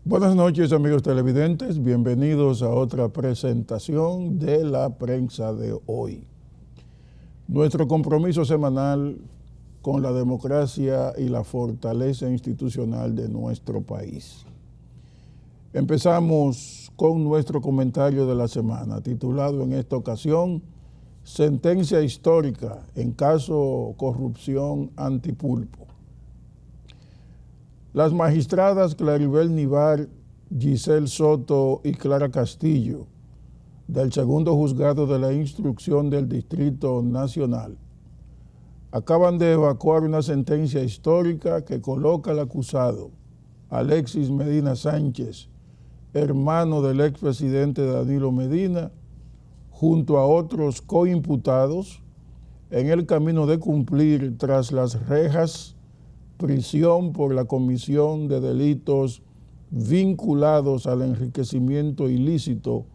Buenas noches, amigos televidentes, bienvenidos a otra presentación de la prensa de hoy. Nuestro compromiso semanal con la democracia y la fortaleza institucional de nuestro país. Empezamos con nuestro comentario de la semana, titulado en esta ocasión, Sentencia histórica en caso corrupción Antipulpo. Las magistradas Claribel Nivar, Giselle Soto y Clara Castillo, del segundo juzgado de la instrucción del Distrito Nacional, acaban de evacuar una sentencia histórica que coloca al acusado, Alexis Medina Sánchez, hermano del expresidente Danilo Medina, junto a otros coimputados, en el camino de cumplir tras las rejas prisión por la comisión de delitos vinculados al enriquecimiento ilícito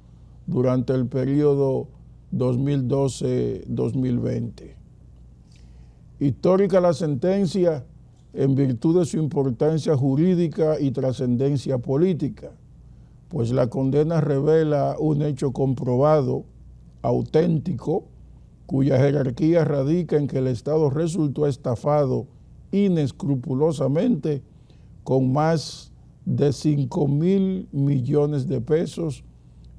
durante el periodo 2012-2020. Histórica la sentencia en virtud de su importancia jurídica y trascendencia política, pues la condena revela un hecho comprobado, auténtico, cuya jerarquía radica en que el Estado resultó estafado inescrupulosamente con más de 5.000 millones de pesos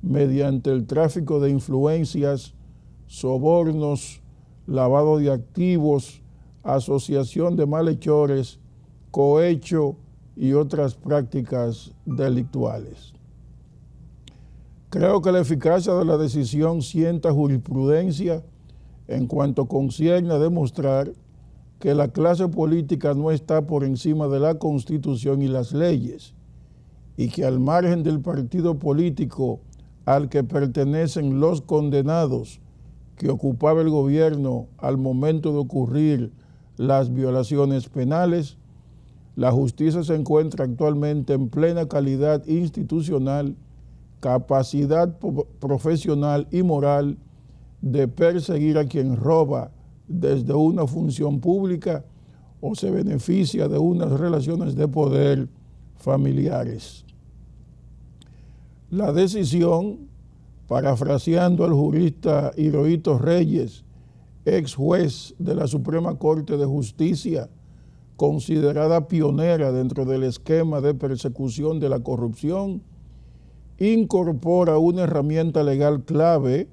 mediante el tráfico de influencias, sobornos, lavado de activos, asociación de malhechores, cohecho y otras prácticas delictuales. Creo que la eficacia de la decisión sienta jurisprudencia en cuanto concierne a demostrar que la clase política no está por encima de la Constitución y las leyes, y que al margen del partido político al que pertenecen los condenados que ocupaba el gobierno al momento de ocurrir las violaciones penales, la justicia se encuentra actualmente en plena calidad institucional, capacidad profesional y moral de perseguir a quien roba desde una función pública o se beneficia de unas relaciones de poder familiares. La decisión, parafraseando al jurista Hirohito Reyes, ex juez de la Suprema Corte de Justicia, considerada pionera dentro del esquema de persecución de la corrupción, incorpora una herramienta legal clave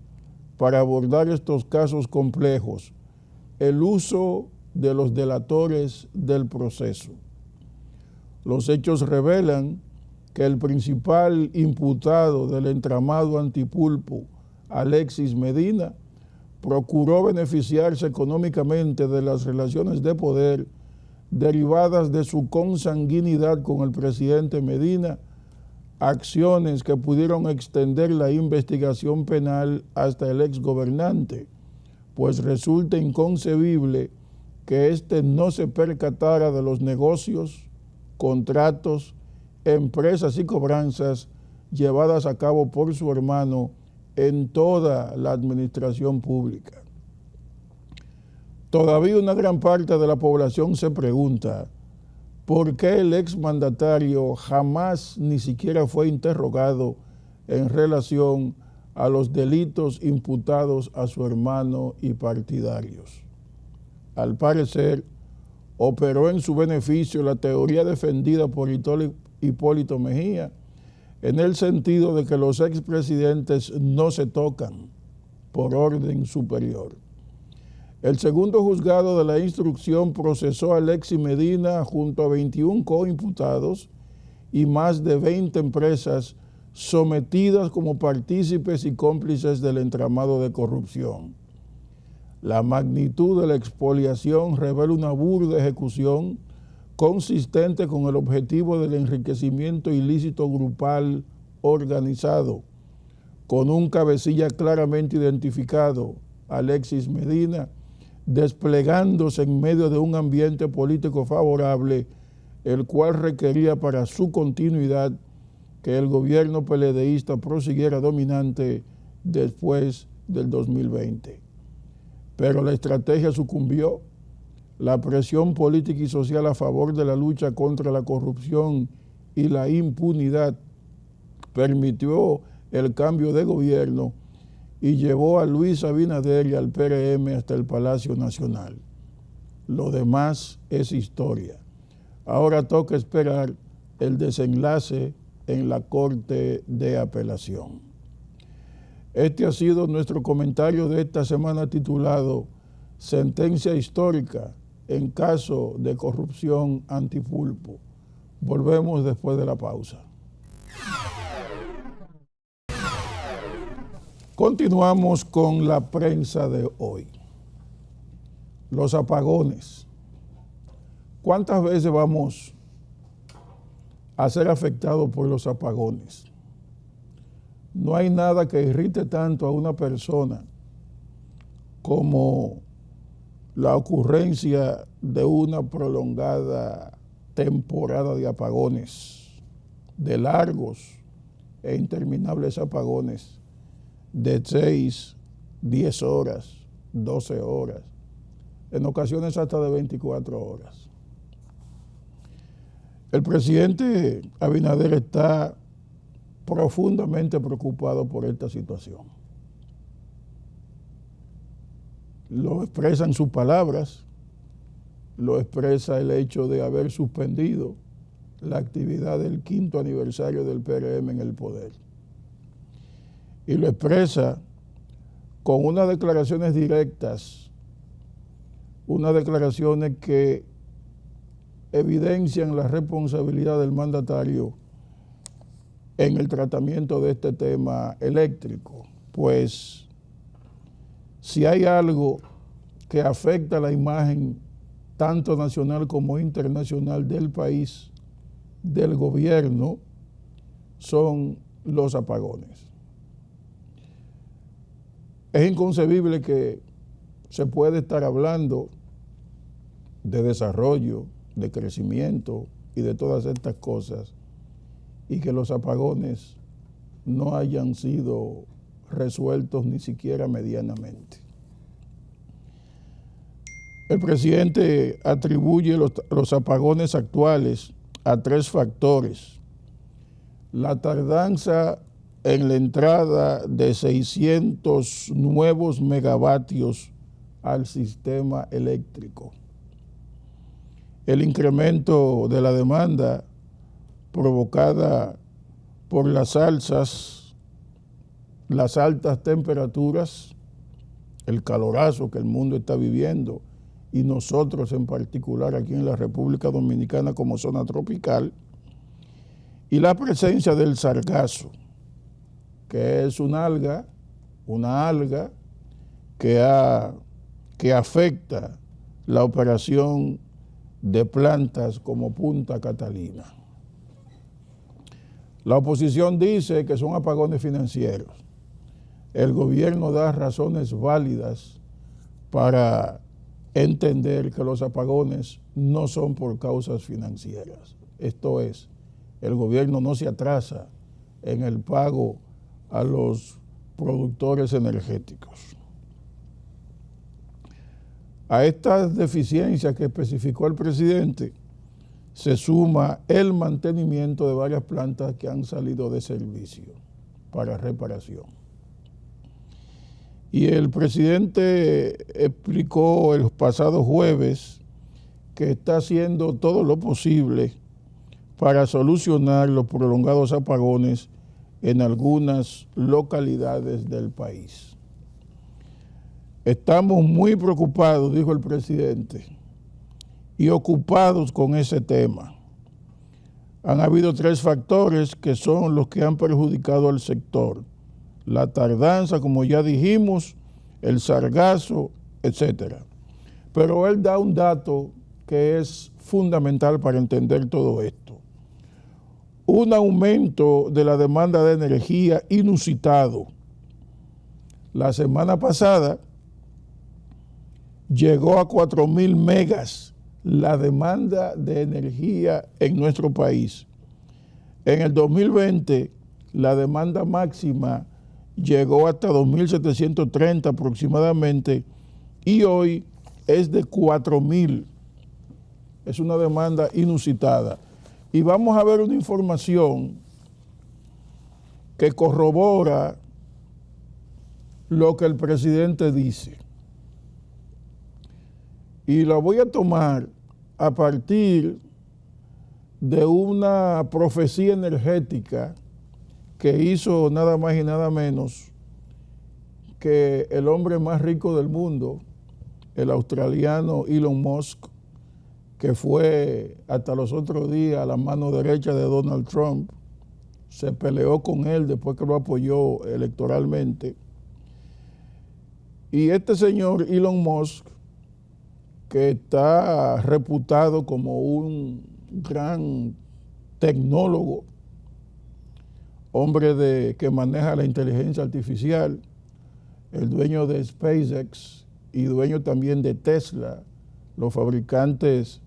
para abordar estos casos complejos: el uso de los delatores del proceso. Los hechos revelan que el principal imputado del entramado Antipulpo, Alexis Medina, procuró beneficiarse económicamente de las relaciones de poder derivadas de su consanguinidad con el presidente Medina, acciones que pudieron extender la investigación penal hasta el exgobernante, pues resulta inconcebible que éste no se percatara de los negocios, contratos, empresas y cobranzas llevadas a cabo por su hermano en toda la administración pública. Todavía una gran parte de la población se pregunta por qué el exmandatario jamás ni siquiera fue interrogado en relación a los delitos imputados a su hermano y partidarios. Al parecer, operó en su beneficio la teoría defendida por Hipólito Mejía, en el sentido de que los expresidentes no se tocan por orden superior. El segundo juzgado de la instrucción procesó a Alexis Medina junto a 21 coimputados y más de 20 empresas sometidas como partícipes y cómplices del entramado de corrupción. La magnitud de la expoliación revela una burda ejecución consistente con el objetivo del enriquecimiento ilícito grupal organizado, con un cabecilla claramente identificado, Alexis Medina, desplegándose en medio de un ambiente político favorable, el cual requería para su continuidad que el gobierno PLDista prosiguiera dominante después del 2020. Pero la estrategia sucumbió. La presión política y social a favor de la lucha contra la corrupción y la impunidad permitió el cambio de gobierno y llevó a Luis Abinader y al PRM hasta el Palacio Nacional. Lo demás es historia. Ahora toca esperar el desenlace en la Corte de Apelación. Este ha sido nuestro comentario de esta semana titulado Sentencia histórica en caso de corrupción antipulpo. Volvemos después de la pausa. Continuamos con la prensa de hoy. Los apagones. ¿Cuántas veces vamos a ser afectados por los apagones? No hay nada que irrite tanto a una persona como la ocurrencia de una prolongada temporada de apagones, de largos e interminables apagones de 6, 10 horas, 12 horas, en ocasiones hasta de 24 horas. El presidente Abinader está profundamente preocupado por esta situación. Lo expresa en sus palabras, lo expresa el hecho de haber suspendido la actividad del 5º aniversario del PRM en el poder. Y lo expresa con unas declaraciones directas, unas declaraciones que evidencian la responsabilidad del mandatario en el tratamiento de este tema eléctrico, pues si hay algo que afecta la imagen tanto nacional como internacional del país, del gobierno, son los apagones. Es inconcebible que se pueda estar hablando de desarrollo, de crecimiento y de todas estas cosas y que los apagones no hayan sido resueltos ni siquiera medianamente. El presidente atribuye los apagones actuales a 3 factores: la tardanza en la entrada de 600 nuevos megavatios al sistema eléctrico, el incremento de la demanda provocada por las altas temperaturas, el calorazo que el mundo está viviendo y nosotros en particular aquí en la República Dominicana como zona tropical, y la presencia del sargazo, que es una alga que afecta la operación de plantas como Punta Catalina. La oposición dice que son apagones financieros. El gobierno da razones válidas para entender que los apagones no son por causas financieras. Esto es, el gobierno no se atrasa en el pago a los productores energéticos. A estas deficiencias que especificó el presidente se suma el mantenimiento de varias plantas que han salido de servicio para reparación. Y el presidente explicó el pasado jueves que está haciendo todo lo posible para solucionar los prolongados apagones en algunas localidades del país. Estamos muy preocupados, dijo el presidente, y ocupados con ese tema. Han habido 3 factores que son los que han perjudicado al sector: la tardanza, como ya dijimos, el sargazo, etc. Pero él da un dato que es fundamental para entender todo esto. Un aumento de la demanda de energía inusitado. La semana pasada llegó a 4,000 megas la demanda de energía en nuestro país. En el 2020, la demanda máxima llegó hasta 2,730 aproximadamente y hoy es de 4,000. Es una demanda inusitada. Y vamos a ver una información que corrobora lo que el presidente dice. Y la voy a tomar a partir de una profecía energética que hizo nada más y nada menos que el hombre más rico del mundo, el australiano Elon Musk, que fue hasta los otros días la mano derecha de Donald Trump, se peleó con él después que lo apoyó electoralmente. Y este señor Elon Musk, que está reputado como un gran tecnólogo, hombre que maneja la inteligencia artificial, el dueño de SpaceX y dueño también de Tesla, los fabricantes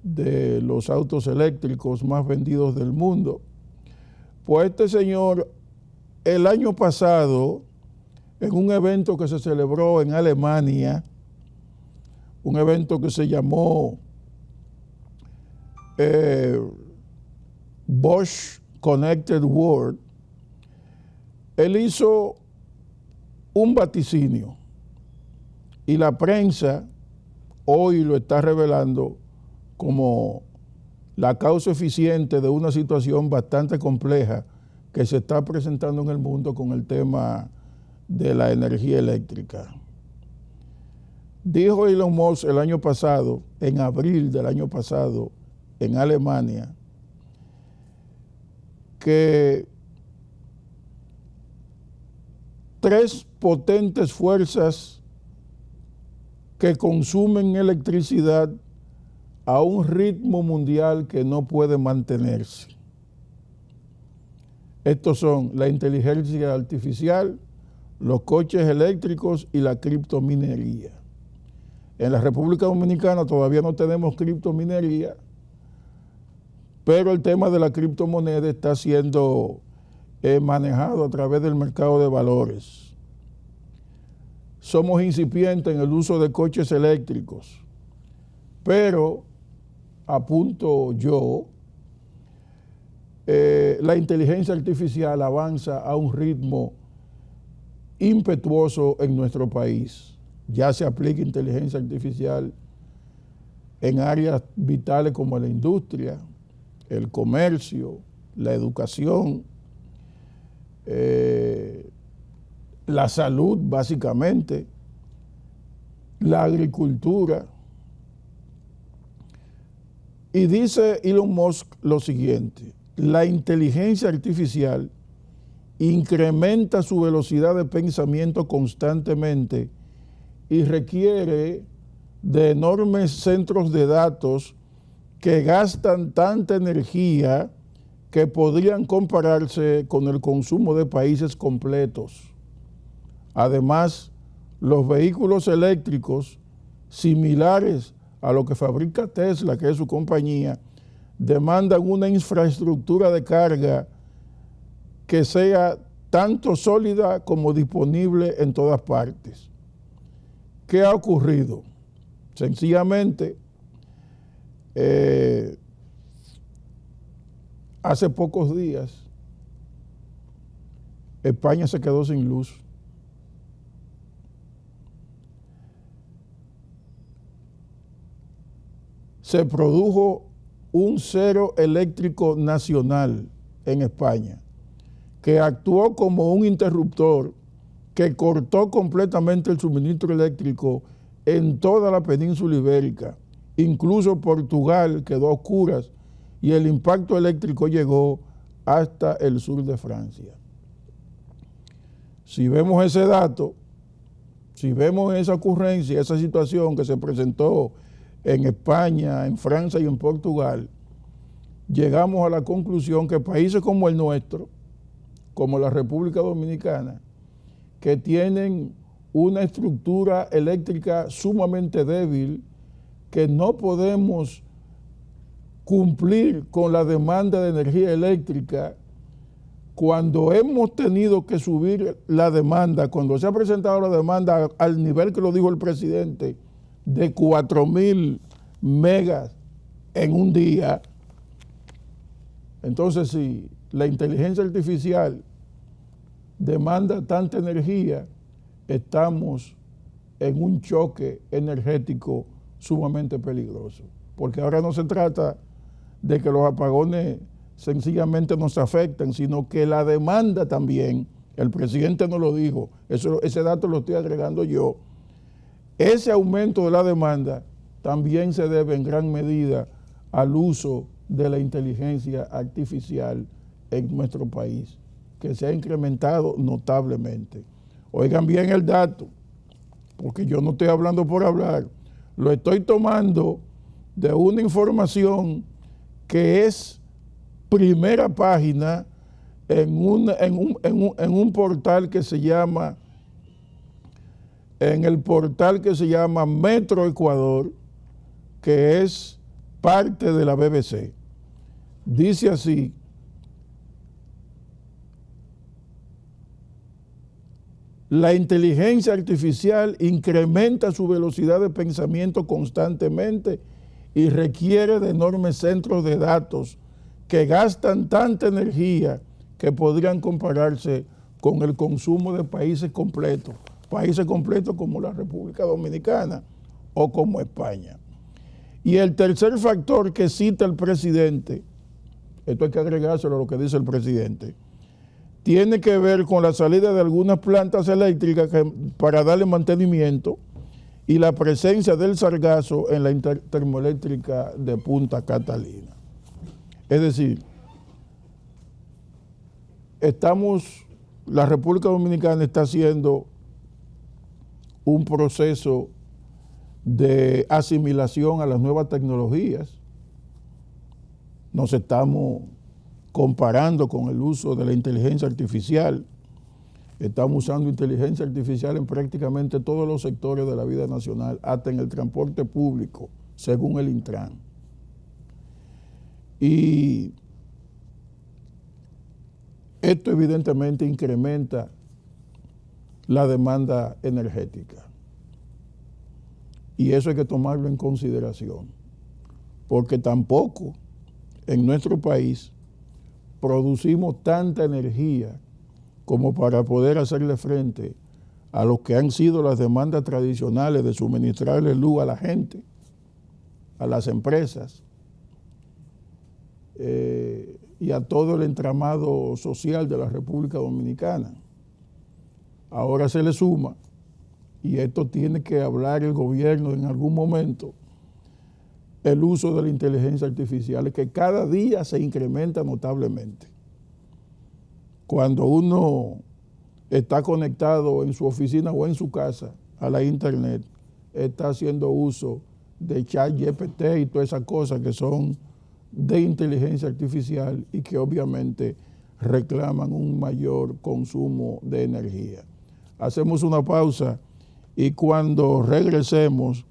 de los autos eléctricos más vendidos del mundo. Pues este señor, el año pasado, en un evento que se celebró en Alemania, un evento que se llamó Bosch Connected World, él hizo un vaticinio y la prensa hoy lo está revelando como la causa eficiente de una situación bastante compleja que se está presentando en el mundo con el tema de la energía eléctrica. Dijo Elon Musk el año pasado, en abril del año pasado, en Alemania, que 3 potentes fuerzas que consumen electricidad a un ritmo mundial que no puede mantenerse. Estos son la inteligencia artificial, los coches eléctricos y la criptominería. En la República Dominicana todavía no tenemos criptominería, pero el tema de la criptomoneda está siendo manejado a través del mercado de valores. Somos incipientes en el uso de coches eléctricos, pero apunto yo, la inteligencia artificial avanza a un ritmo impetuoso en nuestro país. Ya se aplica inteligencia artificial en áreas vitales como la industria, el comercio, la educación, la salud básicamente, la agricultura. Y dice Elon Musk lo siguiente: la inteligencia artificial incrementa su velocidad de pensamiento constantemente y requiere de enormes centros de datos que gastan tanta energía que podrían compararse con el consumo de países completos. Además, los vehículos eléctricos, similares a lo que fabrica Tesla, que es su compañía, demandan una infraestructura de carga que sea tanto sólida como disponible en todas partes. ¿Qué ha ocurrido? Sencillamente, hace pocos días, España se quedó sin luz. Se produjo un cero eléctrico nacional en España, que actuó como un interruptor que cortó completamente el suministro eléctrico en toda la península ibérica. Incluso Portugal quedó a oscuras y el impacto eléctrico llegó hasta el sur de Francia. Si vemos ese dato, si vemos esa ocurrencia, esa situación que se presentó en España, en Francia y en Portugal, llegamos a la conclusión que países como el nuestro, como la República Dominicana, que tienen una estructura eléctrica sumamente débil, que no podemos cumplir con la demanda de energía eléctrica, cuando hemos tenido que subir la demanda, cuando se ha presentado la demanda al nivel que lo dijo el presidente, de 4,000 megas en un día, Entonces, si la inteligencia artificial demanda tanta energía, estamos en un choque energético sumamente peligroso. Porque ahora no se trata de que los apagones sencillamente nos afecten, sino que la demanda también, el presidente nos lo dijo, ese dato lo estoy agregando yo, ese aumento de la demanda también se debe en gran medida al uso de la inteligencia artificial en nuestro país, que se ha incrementado notablemente. Oigan bien el dato, porque yo no estoy hablando por hablar, lo estoy tomando de una información que es primera página en un portal que se llama, en el portal que se llama Metro Ecuador, que es parte de la BBC. Dice así: la inteligencia artificial incrementa su velocidad de pensamiento constantemente y requiere de enormes centros de datos que gastan tanta energía que podrían compararse con el consumo de países completos como la República Dominicana o como España. Y el tercer factor que cita el presidente, esto hay que agregárselo a lo que dice el presidente, tiene que ver con la salida de algunas plantas eléctricas para darle mantenimiento y la presencia del sargazo en la termoeléctrica de Punta Catalina. Es decir, la República Dominicana está haciendo un proceso de asimilación a las nuevas tecnologías. Nos estamos comparando con el uso de la inteligencia artificial. Estamos usando inteligencia artificial en prácticamente todos los sectores de la vida nacional, hasta en el transporte público, según el Intran. Y esto evidentemente incrementa la demanda energética. Y eso hay que tomarlo en consideración, porque tampoco en nuestro país producimos tanta energía como para poder hacerle frente a lo que han sido las demandas tradicionales de suministrarle luz a la gente, a las empresas y a todo el entramado social de la República Dominicana. Ahora se le suma, y esto tiene que hablar el gobierno en algún momento, el uso de la inteligencia artificial, que cada día se incrementa notablemente. Cuando uno está conectado en su oficina o en su casa a la internet, está haciendo uso de ChatGPT y todas esas cosas que son de inteligencia artificial y que obviamente reclaman un mayor consumo de energía. Hacemos una pausa y cuando regresemos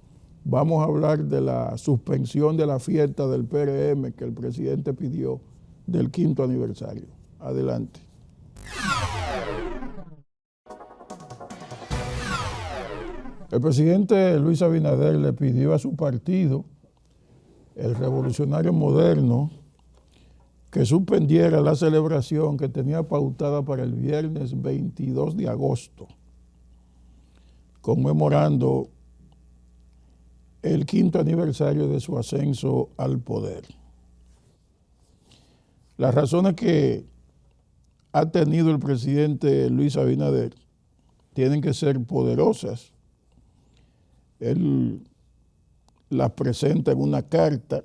vamos a hablar de la suspensión de la fiesta del PRM que el presidente pidió del 5º aniversario. Adelante. El presidente Luis Abinader le pidió a su partido, el Revolucionario Moderno, que suspendiera la celebración que tenía pautada para el viernes 22 de agosto, conmemorando el 5º aniversario de su ascenso al poder. Las razones que ha tenido el presidente Luis Abinader tienen que ser poderosas. Él las presenta en una carta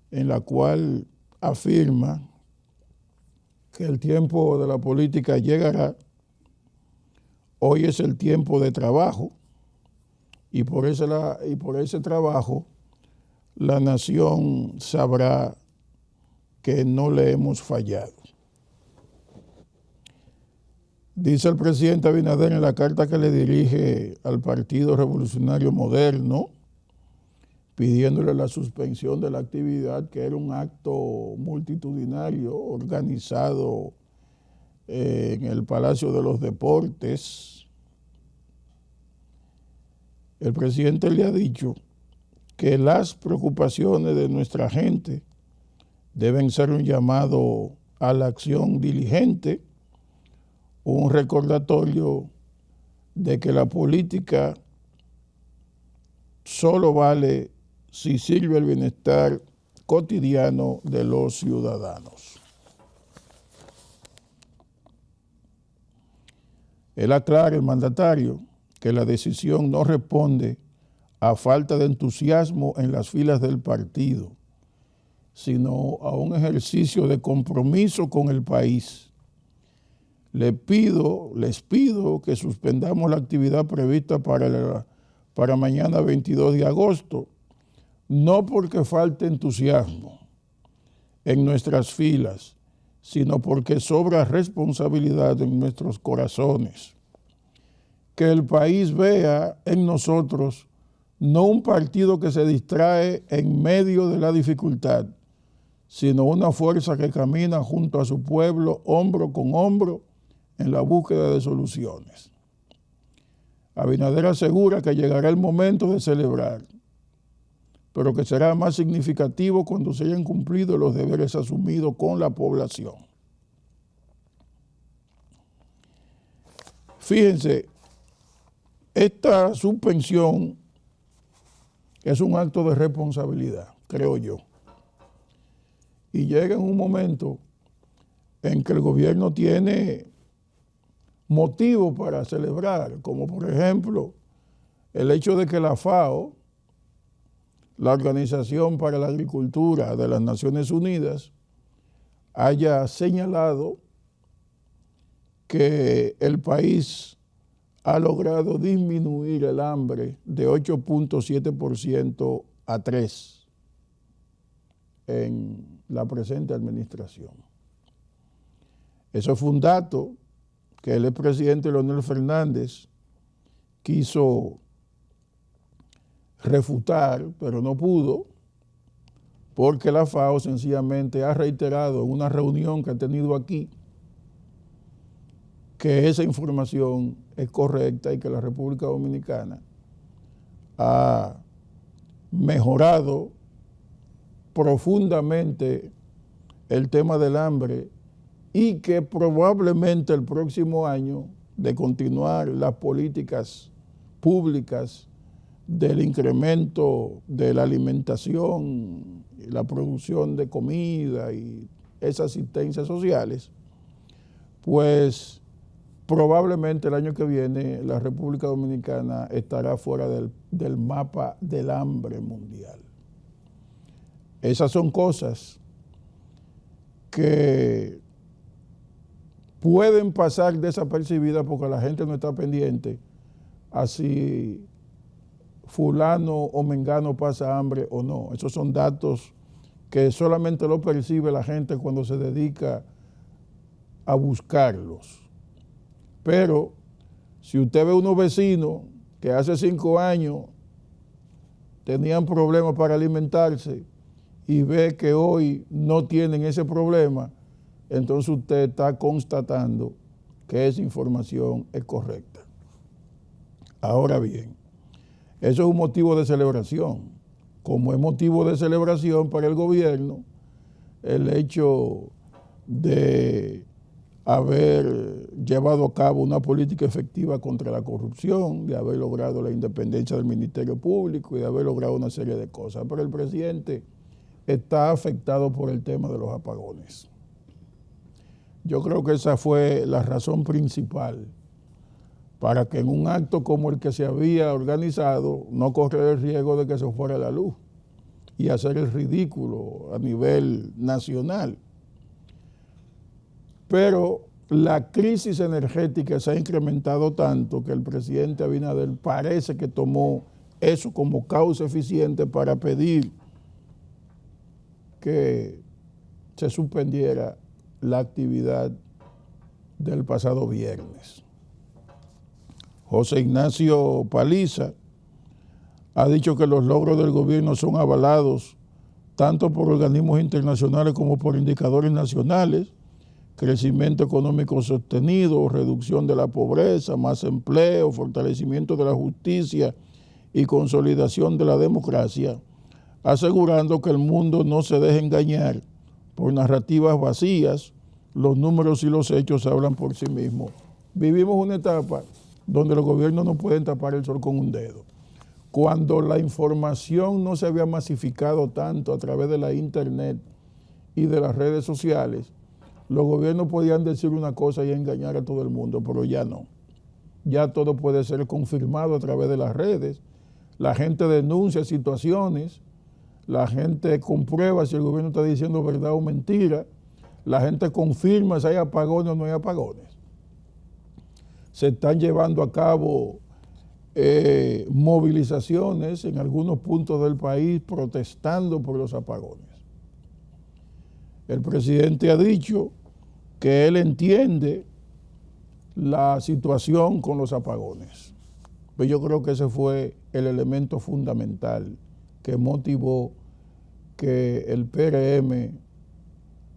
en la cual afirma que el tiempo de la política llegará. Hoy es el tiempo de trabajo y por ese trabajo la nación sabrá que no le hemos fallado. Dice el presidente Abinader en la carta que le dirige al Partido Revolucionario Moderno, pidiéndole la suspensión de la actividad, que era un acto multitudinario organizado en el Palacio de los Deportes. El presidente le ha dicho que las preocupaciones de nuestra gente deben ser un llamado a la acción diligente, un recordatorio de que la política solo vale si sirve el bienestar cotidiano de los ciudadanos. Él aclara, el mandatario, que la decisión no responde a falta de entusiasmo en las filas del partido, sino a un ejercicio de compromiso con el país. Les pido que suspendamos la actividad prevista para mañana 22 de agosto, no porque falte entusiasmo en nuestras filas, sino porque sobra responsabilidad en nuestros corazones. Que el país vea en nosotros no un partido que se distrae en medio de la dificultad, sino una fuerza que camina junto a su pueblo, hombro con hombro, en la búsqueda de soluciones. Abinader asegura que llegará el momento de celebrar, pero que será más significativo cuando se hayan cumplido los deberes asumidos con la población. Fíjense, esta suspensión es un acto de responsabilidad, creo yo. Y llega en un momento en que el gobierno tiene motivos para celebrar, como por ejemplo el hecho de que la FAO, la Organización para la Agricultura de las Naciones Unidas, haya señalado que el país ha logrado disminuir el hambre de 8.7% a 3% en la presente administración. Eso fue un dato que el expresidente Leonel Fernández quiso refutar, pero no pudo, porque la FAO sencillamente ha reiterado en una reunión que ha tenido aquí que esa información es correcta y que la República Dominicana ha mejorado profundamente el tema del hambre y que probablemente el próximo año, de continuar las políticas públicas del incremento de la alimentación y la producción de comida y esas asistencias sociales, pues probablemente el año que viene la República Dominicana estará fuera del mapa del hambre mundial. Esas son cosas que pueden pasar desapercibidas porque la gente no está pendiente a si fulano o mengano pasa hambre o no. Esos son datos que solamente lo percibe la gente cuando se dedica a buscarlos. Pero si usted ve unos vecinos que hace 5 años tenían problemas para alimentarse y ve que hoy no tienen ese problema, entonces usted está constatando que esa información es correcta. Ahora bien, eso es un motivo de celebración. Como es motivo de celebración para el gobierno el hecho de haber llevado a cabo una política efectiva contra la corrupción, de haber logrado la independencia del Ministerio Público y de haber logrado una serie de cosas. Pero el presidente está afectado por el tema de los apagones. Yo creo que esa fue la razón principal para que en un acto como el que se había organizado no correr el riesgo de que se fuera la luz y hacer el ridículo a nivel nacional. Pero la crisis energética se ha incrementado tanto que el presidente Abinader parece que tomó eso como causa eficiente para pedir que se suspendiera la actividad del pasado viernes. José Ignacio Paliza ha dicho que los logros del gobierno son avalados tanto por organismos internacionales como por indicadores nacionales: crecimiento económico sostenido, reducción de la pobreza, más empleo, fortalecimiento de la justicia y consolidación de la democracia, asegurando que el mundo no se deje engañar por narrativas vacías. Los números y los hechos hablan por sí mismos. Vivimos una etapa donde los gobiernos no pueden tapar el sol con un dedo. Cuando la información no se había masificado tanto a través de la internet y de las redes sociales, los gobiernos podían decir una cosa y engañar a todo el mundo, pero ya no. Ya todo puede ser confirmado a través de las redes. La gente denuncia situaciones, la gente comprueba si el gobierno está diciendo verdad o mentira, la gente confirma si hay apagones o no hay apagones. Se están llevando a cabo movilizaciones en algunos puntos del país protestando por los apagones. El presidente ha dicho que él entiende la situación con los apagones. Pero yo creo que ese fue el elemento fundamental que motivó que el PRM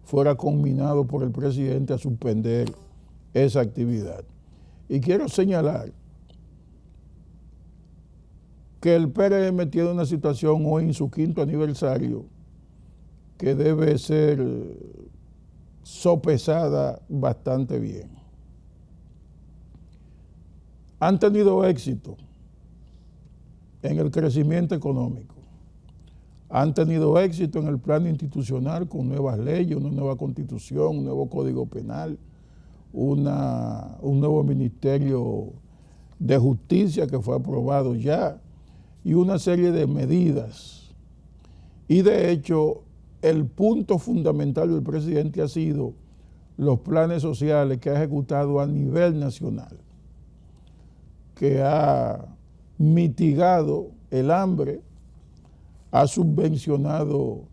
fuera conminado por el presidente a suspender esa actividad. Y quiero señalar que el PRM tiene una situación hoy en su 5º aniversario que debe ser sopesada bastante bien. Han tenido éxito en el crecimiento económico, han tenido éxito en el plano institucional con nuevas leyes, una nueva constitución, un nuevo código penal, un nuevo ministerio de justicia que fue aprobado ya y una serie de medidas. Y de hecho, el punto fundamental del presidente ha sido los planes sociales que ha ejecutado a nivel nacional, que ha mitigado el hambre, ha subvencionado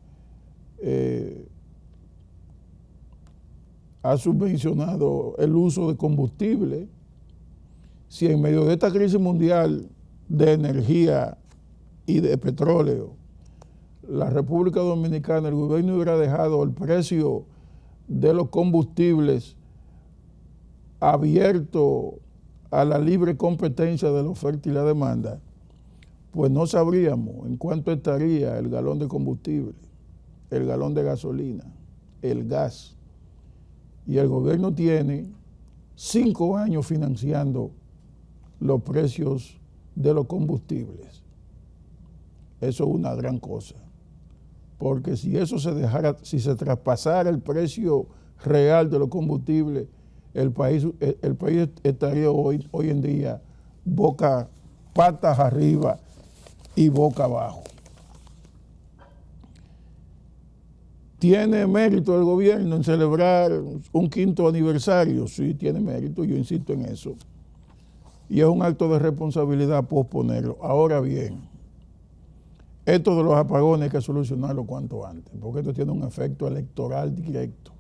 el uso de combustible. Si en medio de esta crisis mundial de energía y de petróleo, la República Dominicana, el gobierno hubiera dejado el precio de los combustibles abierto a la libre competencia de la oferta y la demanda, pues no sabríamos en cuánto estaría el galón de combustible, el galón de gasolina, el gas. Y el gobierno tiene 5 años financiando los precios de los combustibles. Eso es una gran cosa, porque si eso se dejara, si se traspasara el precio real de los combustibles, el país estaría hoy en día patas arriba y boca abajo. ¿Tiene mérito el gobierno en celebrar un 5º aniversario? Sí, tiene mérito, yo insisto en eso. Y es un acto de responsabilidad posponerlo. Ahora bien, esto de los apagones hay que solucionarlo cuanto antes, porque esto tiene un efecto electoral directo.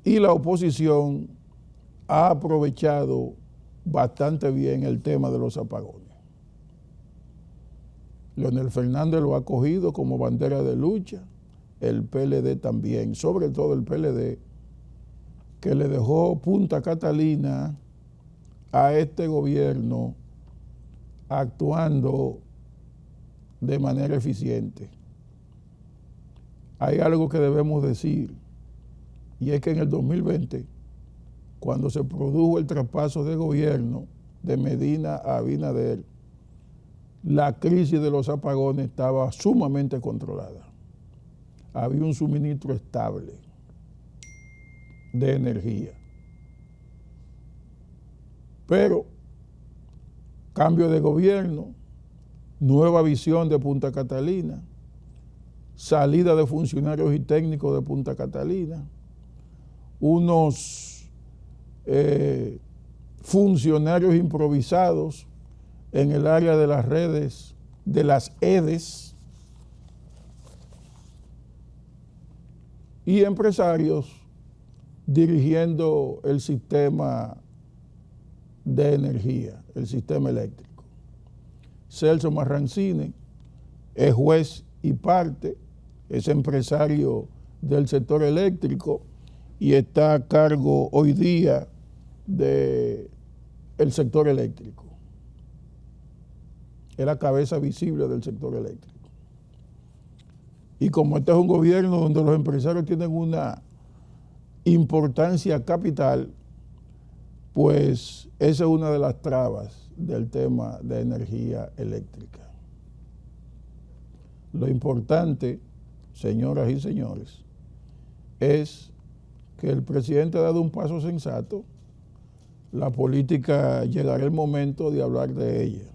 Y la oposición ha aprovechado bastante bien el tema de los apagones. Leonel Fernández lo ha cogido como bandera de lucha, el PLD también, sobre todo el PLD, que le dejó Punta Catalina a este gobierno actuando de manera eficiente. Hay algo que debemos decir, y es que en el 2020, cuando se produjo el traspaso de gobierno de Medina a Abinader, la crisis de los apagones estaba sumamente controlada. Había un suministro estable de energía. Pero cambio de gobierno, nueva visión de Punta Catalina, salida de funcionarios y técnicos de Punta Catalina, unos funcionarios improvisados en el área de las redes, de las EDES, y empresarios dirigiendo el sistema de energía, el sistema eléctrico. Celso Marrancine es juez y parte, es empresario del sector eléctrico y está a cargo hoy día del sector eléctrico. Es la cabeza visible del sector eléctrico. Y como este es un gobierno donde los empresarios tienen una importancia capital, pues esa es una de las trabas del tema de energía eléctrica. Lo importante, señoras y señores, es que el presidente ha dado un paso sensato. La política llegará el momento de hablar de ella.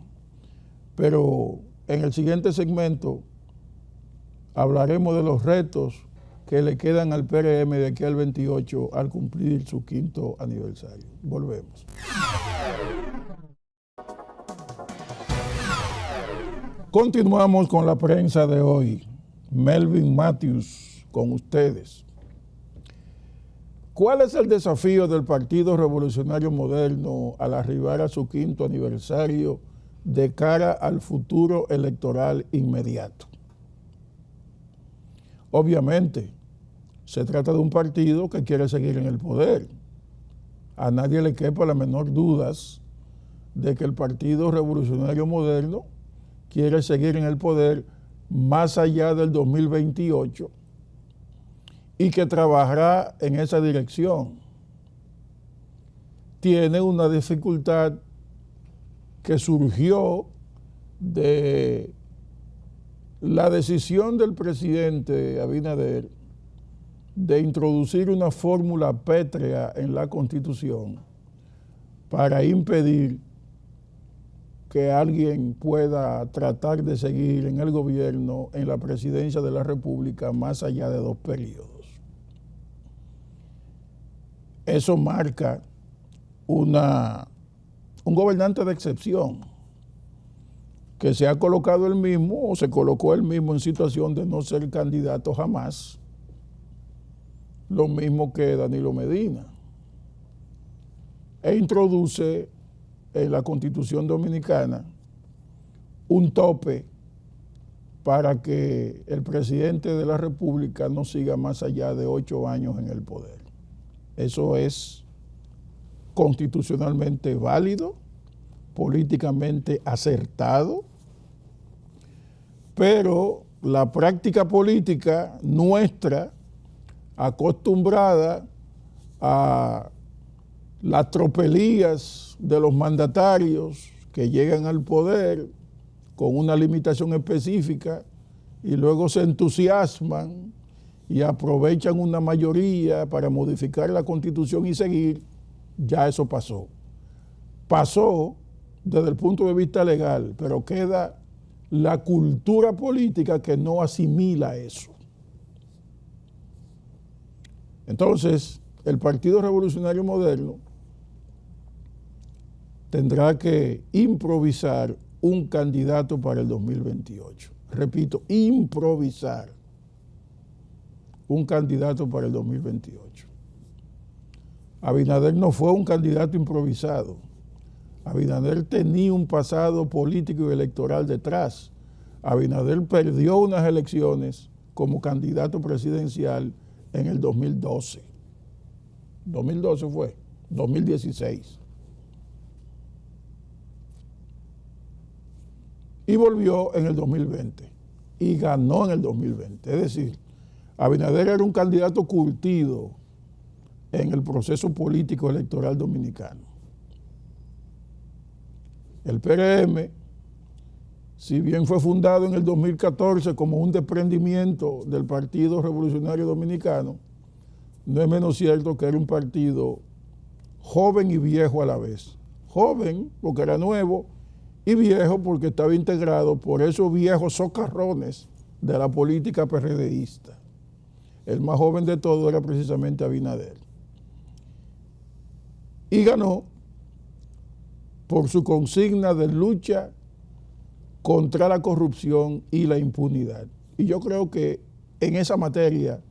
Pero en el siguiente segmento hablaremos de los retos que le quedan al PRM de aquí al 28 al cumplir su 5º aniversario. Volvemos. Continuamos con la prensa de hoy. Melvin Matthews con ustedes. ¿Cuál es el desafío del Partido Revolucionario Moderno al arribar a su 5º aniversario de cara al futuro electoral inmediato? Obviamente, se trata de un partido que quiere seguir en el poder. A nadie le quepa la menor duda de que el Partido Revolucionario Moderno quiere seguir en el poder más allá del 2028 y que trabajará en esa dirección. Tiene una dificultad que surgió de la decisión del presidente Abinader de introducir una fórmula pétrea en la Constitución para impedir que alguien pueda tratar de seguir en el gobierno, en la presidencia de la República, más allá de 2 periodos. Eso marca un gobernante de excepción que se ha colocado él mismo o se colocó él mismo en situación de no ser candidato jamás, lo mismo que Danilo Medina, e introduce en la Constitución Dominicana un tope para que el presidente de la República no siga más allá de 8 años en el poder. Eso es constitucionalmente válido, políticamente acertado, pero la práctica política nuestra, acostumbrada a las tropelías de los mandatarios que llegan al poder con una limitación específica y luego se entusiasman y aprovechan una mayoría para modificar la Constitución y seguir, ya eso pasó. Pasó desde el punto de vista legal, pero queda la cultura política que no asimila eso. Entonces, el Partido Revolucionario Moderno tendrá que improvisar un candidato para el 2028. Repito, improvisar un candidato para el 2028. Abinader no fue un candidato improvisado. Abinader tenía un pasado político y electoral detrás. Abinader perdió unas elecciones como candidato presidencial en el 2012. 2012 fue, 2016. Y volvió en el 2020 y ganó en el 2020. Es decir, Abinader era un candidato curtido en el proceso político electoral dominicano. El PRM, si bien fue fundado en el 2014 como un desprendimiento del Partido Revolucionario Dominicano, no es menos cierto que era un partido joven y viejo a la vez. Joven porque era nuevo y viejo porque estaba integrado por esos viejos socarrones de la política PRDista. El más joven de todos era precisamente Abinader. Y ganó por su consigna de lucha contra la corrupción y la impunidad. Y yo creo que en esa materia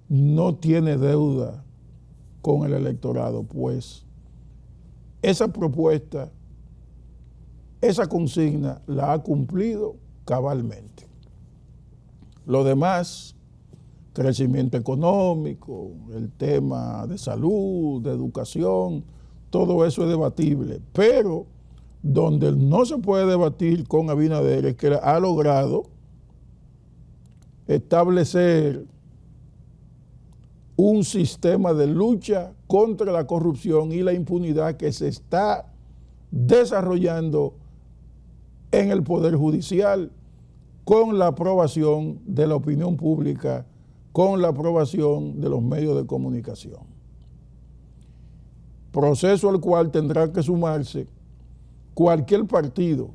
no tiene deuda con el electorado, pues esa propuesta, esa consigna la ha cumplido cabalmente. Lo demás, crecimiento económico, el tema de salud, de educación, todo eso es debatible, pero donde no se puede debatir con Abinader es que ha logrado establecer un sistema de lucha contra la corrupción y la impunidad que se está desarrollando en el Poder Judicial con la aprobación de la opinión pública, con la aprobación de los medios de comunicación. Proceso al cual tendrá que sumarse cualquier partido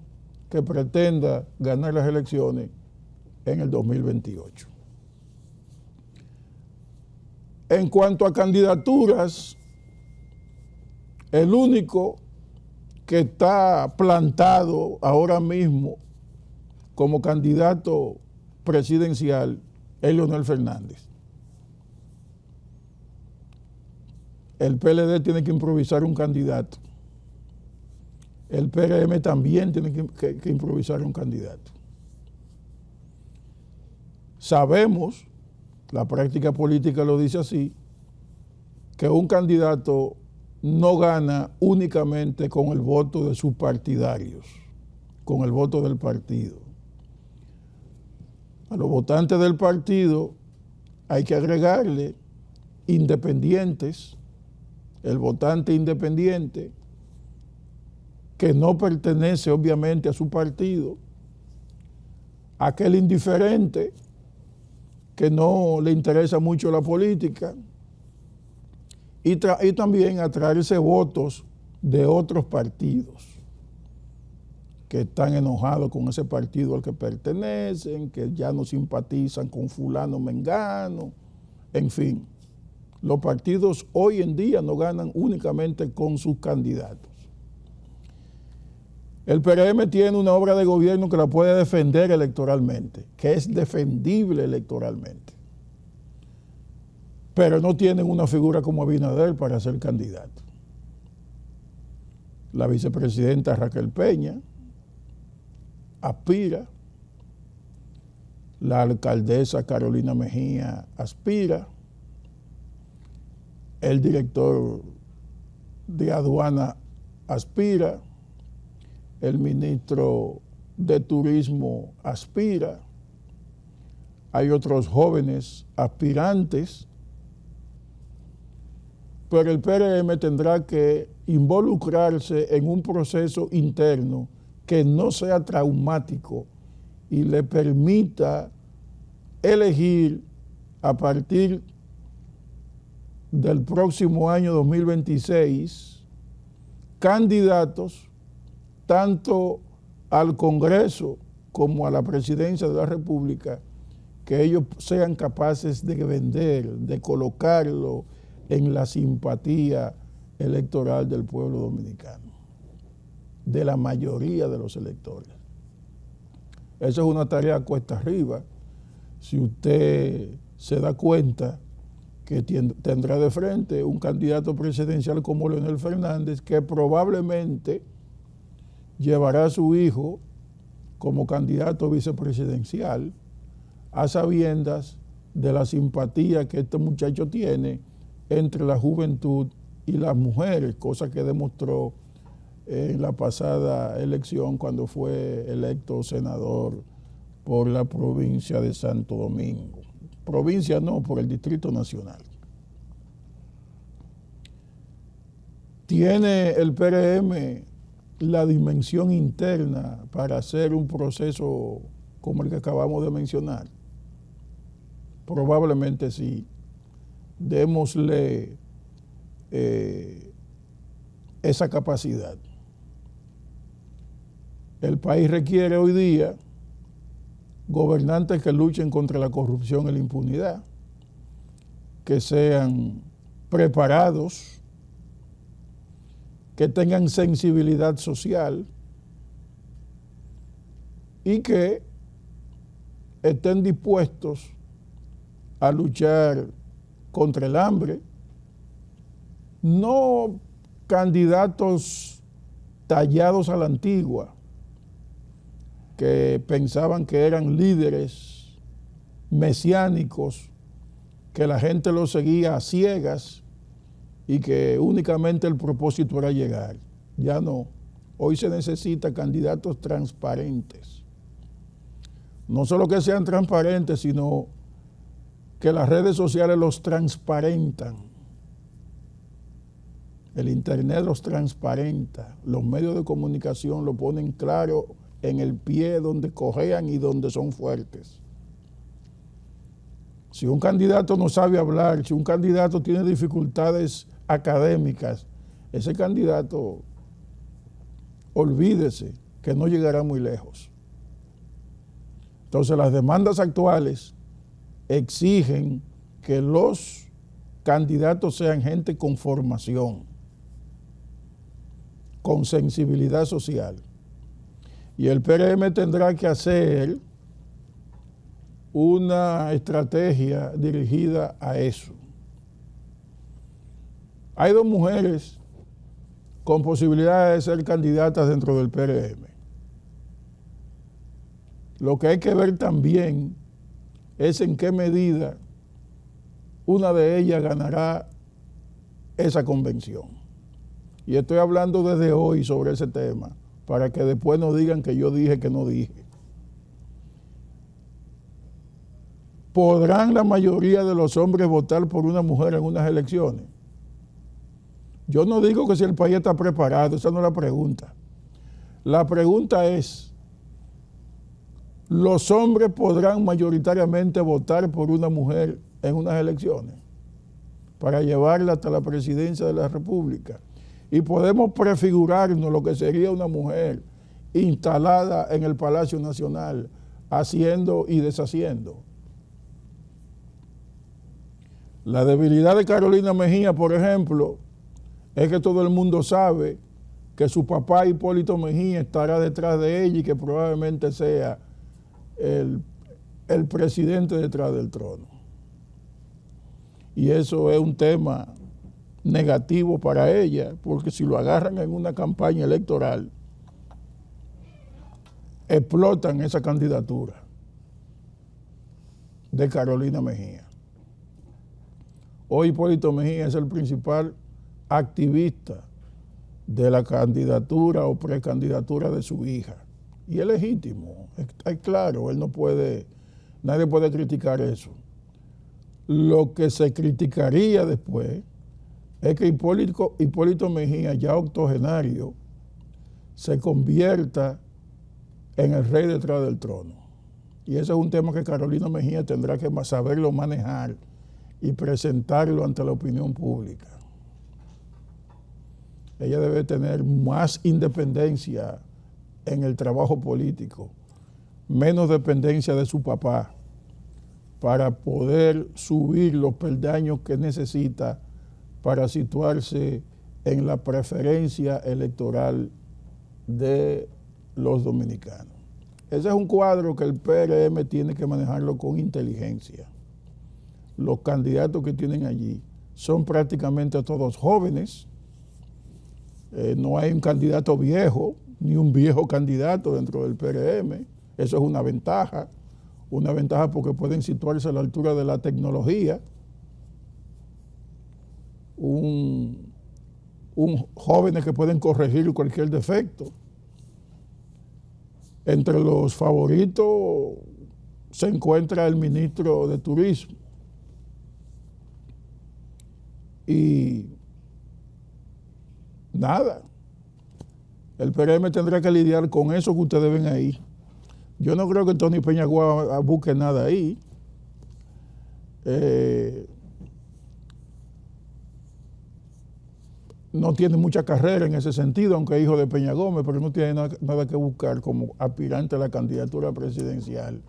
que pretenda ganar las elecciones en el 2028. En cuanto a candidaturas, el único que está plantado ahora mismo como candidato presidencial es Leonel Fernández. El PLD tiene que improvisar un candidato. El PRM también tiene que improvisar un candidato. Sabemos, la práctica política lo dice así, que un candidato no gana únicamente con el voto de sus partidarios, con el voto del partido. A los votantes del partido hay que agregarle independientes, el votante independiente que no pertenece obviamente a su partido, aquel indiferente que no le interesa mucho la política, y también atraerse votos de otros partidos que están enojados con ese partido al que pertenecen, que ya no simpatizan con fulano mengano, en fin. Los partidos hoy en día no ganan únicamente con sus candidatos. El PRM tiene una obra de gobierno que la puede defender electoralmente, que es defendible electoralmente, pero no tienen una figura como Abinader para ser candidato. La vicepresidenta Raquel Peña aspira, la alcaldesa Carolina Mejía aspira, el director de aduana aspira, el ministro de turismo aspira, hay otros jóvenes aspirantes, pero el PRM tendrá que involucrarse en un proceso interno que no sea traumático y le permita elegir a partir del próximo año 2026 candidatos tanto al Congreso como a la presidencia de la República, que ellos sean capaces de vender, de colocarlo en la simpatía electoral del pueblo dominicano, de la mayoría de los electores. Esa es una tarea cuesta arriba. Si usted se da cuenta que tendrá de frente un candidato presidencial como Leonel Fernández, que probablemente llevará a su hijo como candidato vicepresidencial, a sabiendas de la simpatía que este muchacho tiene entre la juventud y las mujeres, cosa que demostró en la pasada elección cuando fue electo senador por la provincia de Santo Domingo. Provincia no, por el Distrito Nacional. ¿Tiene el PRM la dimensión interna para hacer un proceso como el que acabamos de mencionar? Probablemente sí. Démosle esa capacidad. El país requiere hoy día gobernantes que luchen contra la corrupción y la impunidad, que sean preparados, que tengan sensibilidad social y que estén dispuestos a luchar contra el hambre, no candidatos tallados a la antigua, que pensaban que eran líderes mesiánicos, que la gente los seguía a ciegas y que únicamente el propósito era llegar. Ya no. Hoy se necesita candidatos transparentes, No solo que sean transparentes, sino que las redes sociales los transparentan. El internet los transparenta. Los medios de comunicación lo ponen claro en el pie donde cojean y donde son fuertes. Si un candidato no sabe hablar, si un candidato tiene dificultades académicas, ese candidato, olvídese que no llegará muy lejos. Entonces las demandas actuales exigen que los candidatos sean gente con formación, con sensibilidad social. Y el PRM tendrá que hacer una estrategia dirigida a eso. Hay 2 mujeres con posibilidades de ser candidatas dentro del PRM. Lo que hay que ver también es en qué medida una de ellas ganará esa convención. Y estoy hablando desde hoy sobre ese tema, para que después no digan que yo dije que no dije. ¿Podrán la mayoría de los hombres votar por una mujer en unas elecciones? Yo no digo que si el país está preparado, esa no es la pregunta. La pregunta es, ¿los hombres podrán mayoritariamente votar por una mujer en unas elecciones para llevarla hasta la presidencia de la República? Y podemos prefigurarnos lo que sería una mujer instalada en el Palacio Nacional, haciendo y deshaciendo. La debilidad de Carolina Mejía, por ejemplo, es que todo el mundo sabe que su papá Hipólito Mejía estará detrás de ella y que probablemente sea el presidente detrás del trono. Y eso es un tema negativo para ella, porque si lo agarran en una campaña electoral, explotan esa candidatura de Carolina Mejía. Hoy Hipólito Mejía es el principal activista de la candidatura o precandidatura de su hija. Y es legítimo, es claro, nadie puede criticar eso. Lo que se criticaría después es que Hipólito Mejía, ya octogenario, se convierta en el rey detrás del trono. Y ese es un tema que Carolina Mejía tendrá que saberlo manejar y presentarlo ante la opinión pública. Ella debe tener más independencia en el trabajo político, menos dependencia de su papá, para poder subir los peldaños que necesita para situarse en la preferencia electoral de los dominicanos. Ese es un cuadro que el PRM tiene que manejarlo con inteligencia. Los candidatos que tienen allí son prácticamente todos jóvenes. No hay un candidato viejo, ni un viejo candidato dentro del PRM. Eso es una ventaja porque pueden situarse a la altura de la tecnología. Jóvenes que pueden corregir cualquier defecto. Entre los favoritos se encuentra el ministro de Turismo. Y nada, el PRM tendrá que lidiar con eso que ustedes ven ahí. Yo no creo que Tony Peñagua busque nada ahí. No tiene mucha carrera en ese sentido, aunque es hijo de Peña Gómez, pero no tiene nada que buscar como aspirante a la candidatura presidencial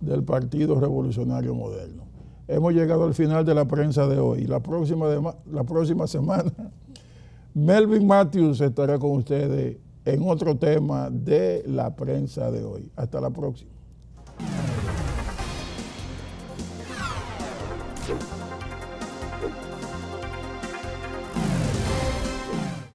del Partido Revolucionario Moderno. Hemos llegado al final de la prensa de hoy. La próxima semana, Melvin Matthews estará con ustedes en otro tema de la prensa de hoy. Hasta la próxima.